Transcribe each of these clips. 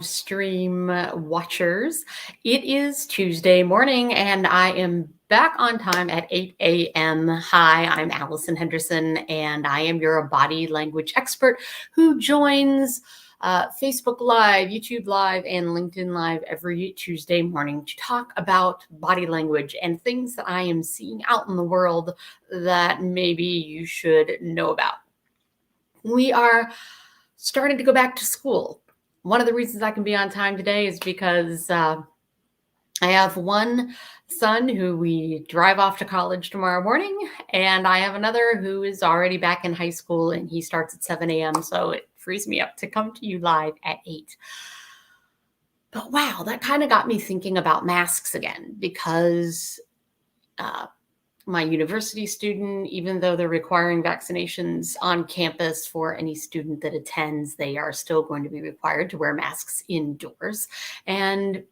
stream watchers. It is Tuesday morning and I am back on time at 8 a.m. Hi, I'm Allison Henderson and I am your body language expert who joins Facebook Live, YouTube Live, and LinkedIn Live every Tuesday morning to talk about body language and things that I am seeing out in the world that maybe you should know about. We are starting to go back to school. One of the reasons I can be on time today is because I have one son who we drive off to college tomorrow morning, and I have another who is already back in high school and he starts at 7 a.m. So it frees me up to come to you live at 8. But wow, that kind of got me thinking about masks again because my university student, even though they're requiring vaccinations on campus for any student that attends, they are still going to be required to wear masks indoors. And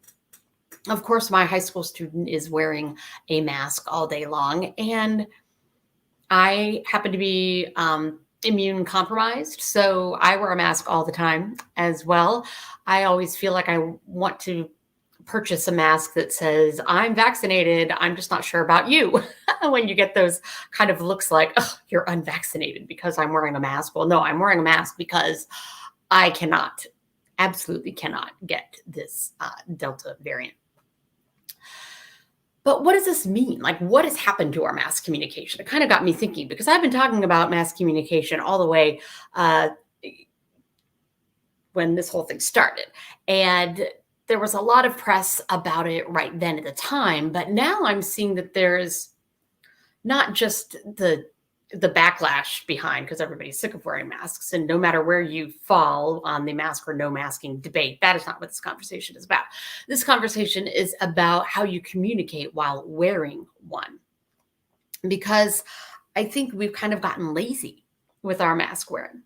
of course, my high school student is wearing a mask all day long. And I happen to be immune compromised, so I wear a mask all the time as well. I always feel like I want to purchase a mask that says, I'm vaccinated, I'm just not sure about you. When you get those kind of looks like, oh, you're unvaccinated because I'm wearing a mask. Well, no, I'm wearing a mask because I absolutely cannot get this Delta variant. But what does this mean? Like, what has happened to our mass communication? It kind of got me thinking because I've been talking about mass communication all the way when this whole thing started. And there was a lot of press about it right then at the time. But now I'm seeing that there's not just the backlash behind, because everybody's sick of wearing masks, and no matter where you fall on the mask or no masking debate, that is not what this conversation is about. This conversation is about how you communicate while wearing one, because I think we've kind of gotten lazy with our mask wearing,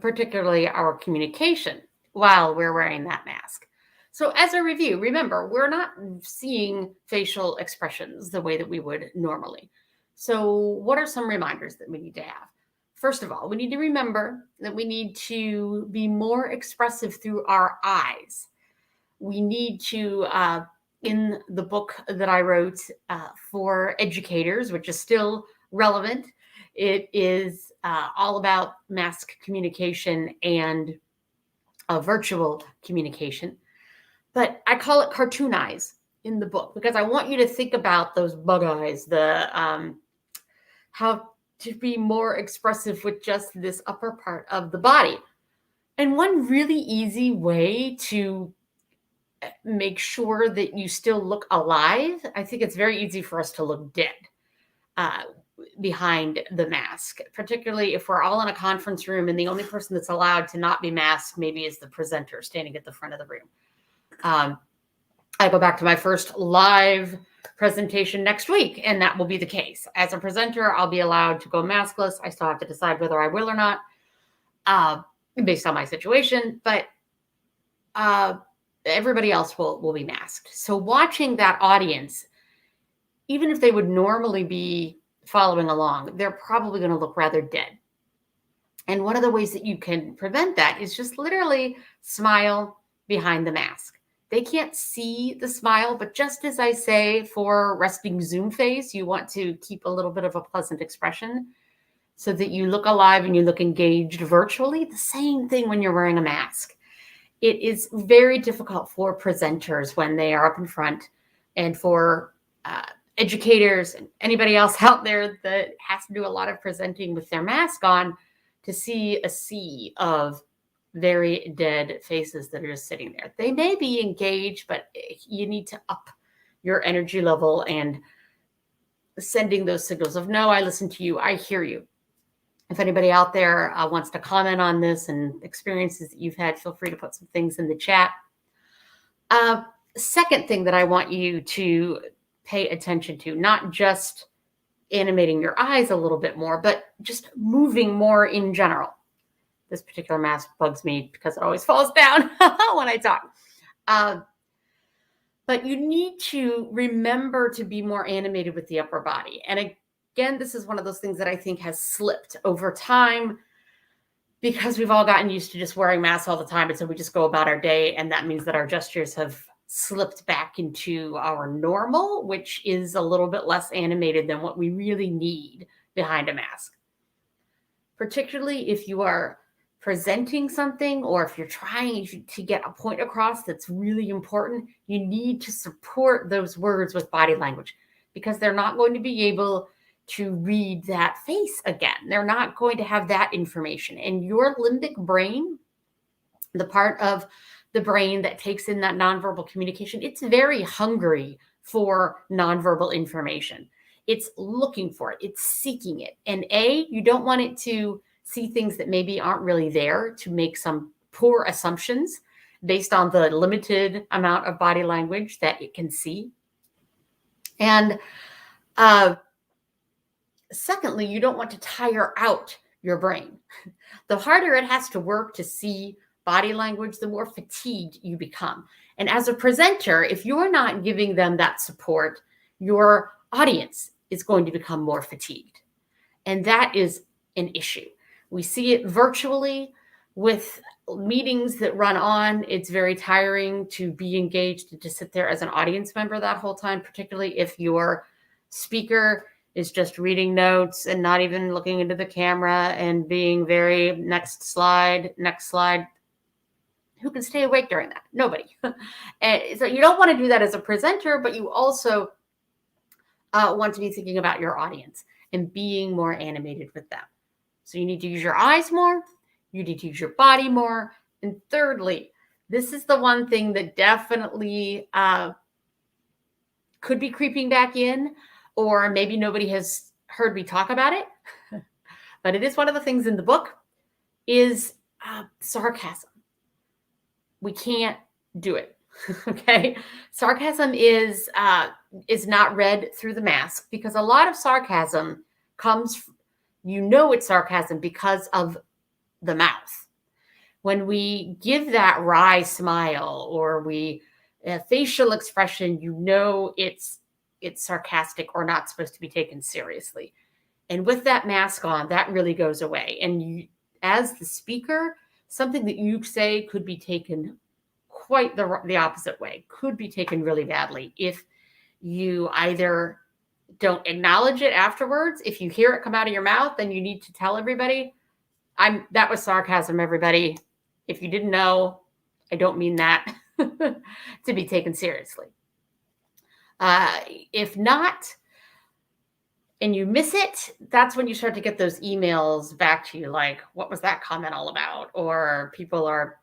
particularly our communication while we're wearing that mask. So as a review, remember, we're not seeing facial expressions the way that we would normally. So what are some reminders that we need to have? First of all, we need to remember that we need to be more expressive through our eyes. We need to, in the book that I wrote for educators, which is still relevant, it is all about mask communication and virtual communication. But I call it cartoon eyes in the book because I want you to think about those bug eyes, how to be more expressive with just this upper part of the body. And one really easy way to make sure that you still look alive, I think it's very easy for us to look dead behind the mask, particularly if we're all in a conference room and the only person that's allowed to not be masked maybe is the presenter standing at the front of the room. I go back to my first live presentation next week, and that will be the case. As a presenter, I'll be allowed to go maskless. I still have to decide whether I will or not, based on my situation, but everybody else will be masked. So watching that audience, even if they would normally be following along, they're probably going to look rather dead. And one of the ways that you can prevent that is just literally smile behind the mask. They can't see the smile, but just as I say for resting Zoom face, you want to keep a little bit of a pleasant expression so that you look alive and you look engaged virtually. The same thing when you're wearing a mask. It is very difficult for presenters when they are up in front, and for educators and anybody else out there that has to do a lot of presenting with their mask on, to see a sea of very dead faces that are just sitting there. They may be engaged, but you need to up your energy level and sending those signals of, no, I listen to you, I hear you. If anybody out there wants to comment on this and experiences that you've had, feel free to put some things in the chat. Second thing that I want you to pay attention to, not just animating your eyes a little bit more, but just moving more in general. This particular mask bugs me because it always falls down when I talk. But you need to remember to be more animated with the upper body. And again, this is one of those things that I think has slipped over time because we've all gotten used to just wearing masks all the time. And so we just go about our day. And that means that our gestures have slipped back into our normal, which is a little bit less animated than what we really need behind a mask. Particularly if you are presenting something or if you're trying to get a point across that's really important, you need to support those words with body language because they're not going to be able to read that face again. They're not going to have that information. And your limbic brain, the part of the brain that takes in that nonverbal communication, it's very hungry for nonverbal information. It's looking for it, it's seeking it. And you don't want it to see things that maybe aren't really there, to make some poor assumptions based on the limited amount of body language that it can see. And secondly, you don't want to tire out your brain. The harder it has to work to see body language, the more fatigued you become. And as a presenter, if you're not giving them that support, your audience is going to become more fatigued. And that is an issue. We see it virtually with meetings that run on. It's very tiring to be engaged and to sit there as an audience member that whole time, particularly if your speaker is just reading notes and not even looking into the camera and being very next slide. Who can stay awake during that? Nobody. And so you don't want to do that as a presenter, but you also want to be thinking about your audience and being more animated with them. So you need to use your eyes more. You need to use your body more. And thirdly, this is the one thing that definitely could be creeping back in, or maybe nobody has heard me talk about it, but it is one of the things in the book, is sarcasm. We can't do it. Okay. Sarcasm is not read through the mask because a lot of sarcasm comes, it's sarcasm because of the mouth. When we give that wry smile or facial expression, it's sarcastic or not supposed to be taken seriously. And with that mask on, that really goes away. And as the speaker, something that you say could be taken quite the opposite way, could be taken really badly if you either don't acknowledge it afterwards. If you hear it come out of your mouth, then you need to tell everybody, that was sarcasm, everybody. If you didn't know, I don't mean that to be taken seriously. If not, and you miss it, that's when you start to get those emails back to you like, what was that comment all about? Or people are,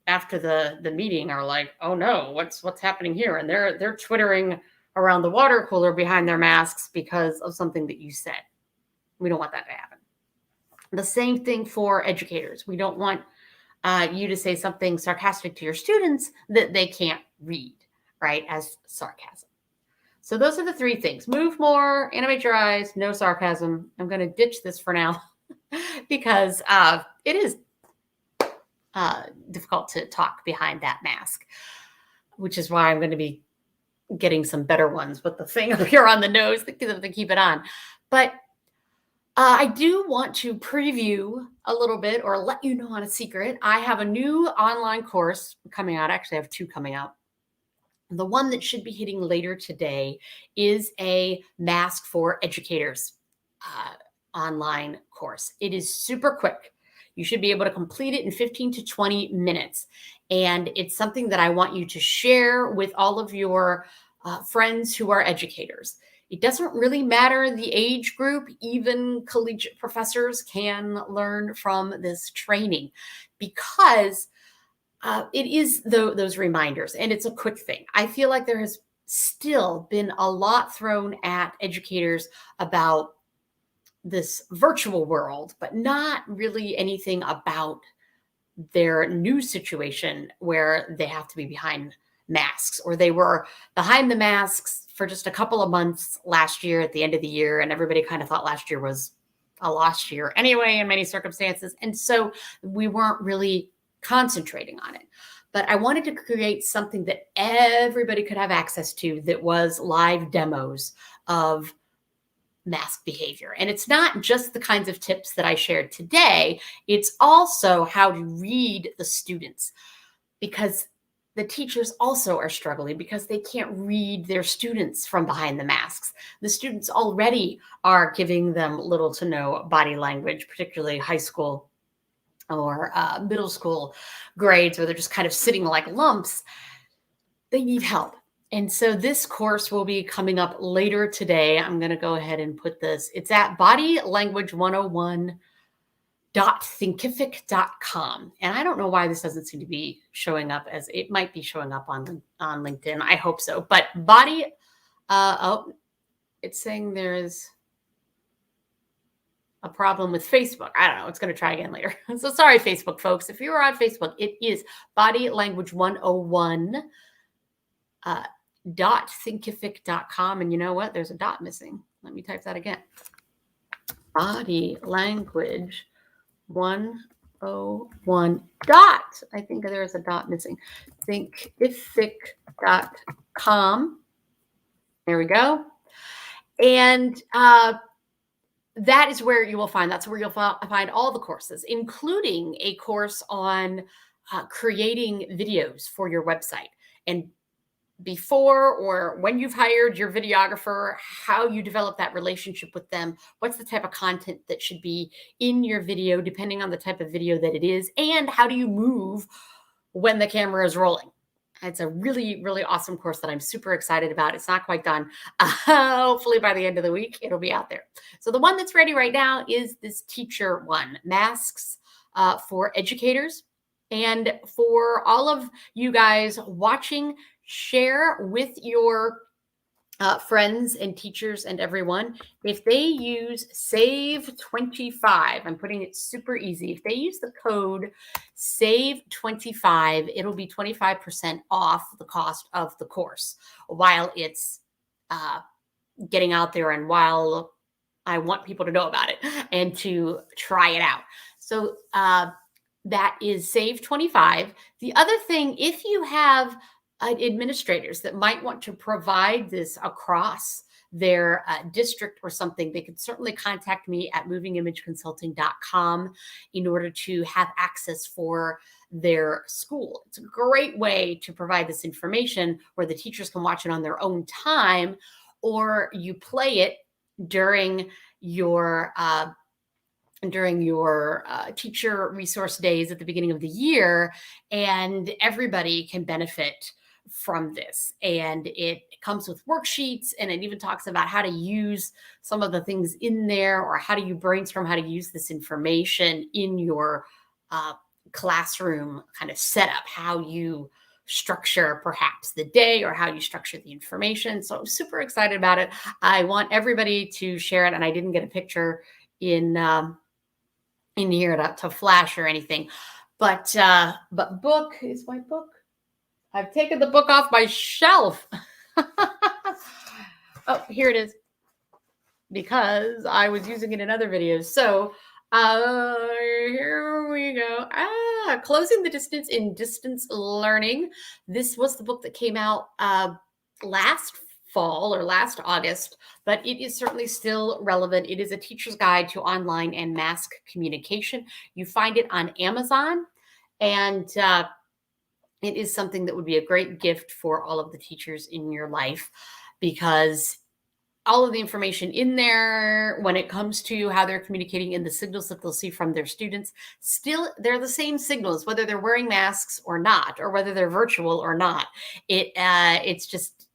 after the meeting, are like, oh no, what's happening here? And they're twittering around the water cooler behind their masks because of something that you said. We don't want that to happen. The same thing for educators. We don't want you to say something sarcastic to your students that they can't read, right, as sarcasm. So those are the three things. Move more, animate your eyes, no sarcasm. I'm going to ditch this for now because it is difficult to talk behind that mask, which is why I'm going to be getting some better ones with the thing up here on the nose to keep it on. But I do want to preview a little bit or let you know on a secret. I have a new online course coming out. Actually, I have two coming out. The one that should be hitting later today is a Mask for Educators online course. It is super quick. You should be able to complete it in 15 to 20 minutes. And it's something that I want you to share with all of your friends who are educators. It doesn't really matter the age group. Even collegiate professors can learn from this training because it is those reminders, and it's a quick thing. I feel like there has still been a lot thrown at educators about this virtual world, but not really anything about their new situation where they have to be behind masks, or they were behind the masks for just a couple of months last year at the end of the year, and everybody kind of thought last year was a lost year anyway in many circumstances. And so we weren't really concentrating on it. But I wanted to create something that everybody could have access to that was live demos of mask behavior. And it's not just the kinds of tips that I shared today, it's also how to read the students, because the teachers also are struggling because they can't read their students from behind the masks. The students already are giving them little to no body language, particularly high school or middle school grades, where they're just kind of sitting like lumps. They need help. And so this course will be coming up later today. I'm going to go ahead and put this. It's at bodylanguage101.thinkific.com. And I don't know why this doesn't seem to be showing up, as it might be showing up on LinkedIn. I hope so. But it's saying there's a problem with Facebook. I don't know. It's going to try again later. So sorry, Facebook folks. If you are on Facebook, it is bodylanguage101 .thinkific.com. And you know what? There's a dot missing. Let me type that again. Body language 101 dot. I think there's a dot missing. Thinkific.com. There we go. And that is where you will find, that's where you'll find all the courses, including a course on creating videos for your website. And before or when you've hired your videographer, how you develop that relationship with them, what's the type of content that should be in your video, depending on the type of video that it is, and how do you move when the camera is rolling. It's a really, really awesome course that I'm super excited about. It's not quite done. Hopefully by the end of the week, it'll be out there. So the one that's ready right now is this teacher one, masks for educators. And for all of you guys watching, share with your friends and teachers and everyone. If they use SAVE25, I'm putting it super easy. If they use the code SAVE25, it'll be 25% off the cost of the course while it's getting out there and while I want people to know about it and to try it out. So that is SAVE25. The other thing, if you have administrators that might want to provide this across their district or something, they could certainly contact me at movingimageconsulting.com in order to have access for their school. It's a great way to provide this information where the teachers can watch it on their own time, or you play it during your teacher resource days at the beginning of the year, and everybody can benefit from this. And it comes with worksheets, and it even talks about how to use some of the things in there, or how do you brainstorm how to use this information in your classroom kind of setup, how you structure perhaps the day or how you structure the information. So I'm super excited about it. I want everybody to share it, and I didn't get a picture in here to flash or anything, but book is my book. I've taken the book off my shelf. Oh, here it is, because I was using it in other videos. So here we go. Closing the Distance in Distance Learning. This was the book that came out last fall or last August, but it is certainly still relevant. It is a teacher's guide to online and mass communication. You find it on Amazon, and it is something that would be a great gift for all of the teachers in your life, because all of the information in there when it comes to how they're communicating and the signals that they'll see from their students, still, they're the same signals, whether they're wearing masks or not, or whether they're virtual or not. It's just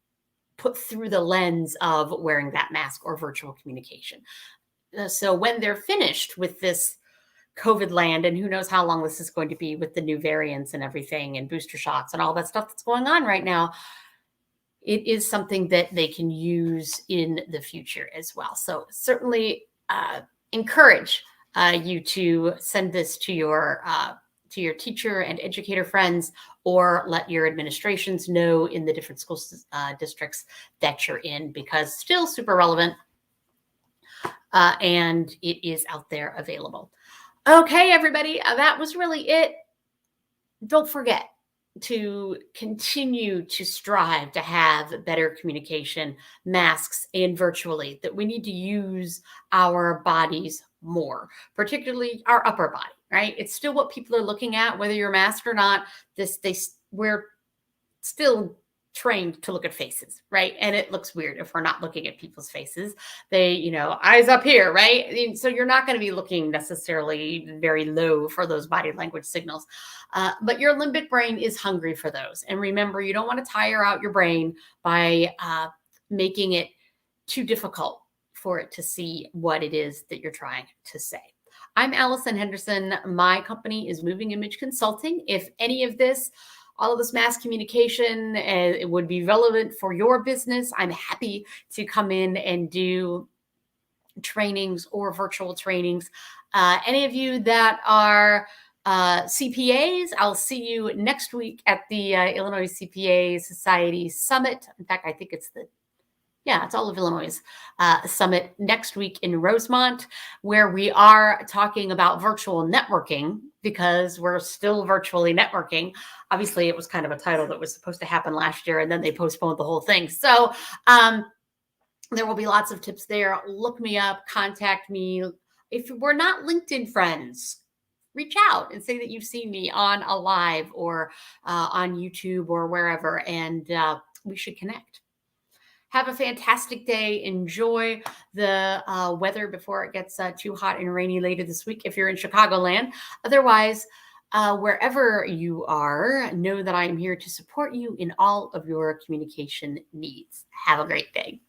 put through the lens of wearing that mask or virtual communication. So when they're finished with this COVID land, and who knows how long this is going to be with the new variants and everything and booster shots and all that stuff that's going on right now, it is something that they can use in the future as well. So certainly encourage you to send this to your teacher and educator friends, or let your administrations know in the different school districts that you're in, because still super relevant, and it is out there available. Okay, everybody, that was really it. Don't forget, to continue to strive to have better communication, masks and virtually, that we need to use our bodies more, particularly our upper body, right? It's still what people are looking at, whether you're masked or not. We're still trained to look at faces, right? And it looks weird if we're not looking at people's faces. They, eyes up here, right? So you're not going to be looking necessarily very low for those body language signals. But your limbic brain is hungry for those. And remember, you don't want to tire out your brain by making it too difficult for it to see what it is that you're trying to say. I'm Allison Henderson. My company is Moving Image Consulting. If any of this, all of this mass communication, it would be relevant for your business, I'm happy to come in and do trainings or virtual trainings. Any of you that are CPAs, I'll see you next week at the Illinois CPA Society Summit. In fact, I think it's it's all of Illinois Summit next week in Rosemont, where we are talking about virtual networking, because we're still virtually networking. Obviously, it was kind of a title that was supposed to happen last year, and then they postponed the whole thing. So there will be lots of tips there. Look me up, contact me. If we're not LinkedIn friends, reach out and say that you've seen me on a live or on YouTube or wherever, and we should connect. Have a fantastic day. Enjoy the weather before it gets too hot and rainy later this week if you're in Chicagoland. Otherwise, wherever you are, know that I am here to support you in all of your communication needs. Have a great day.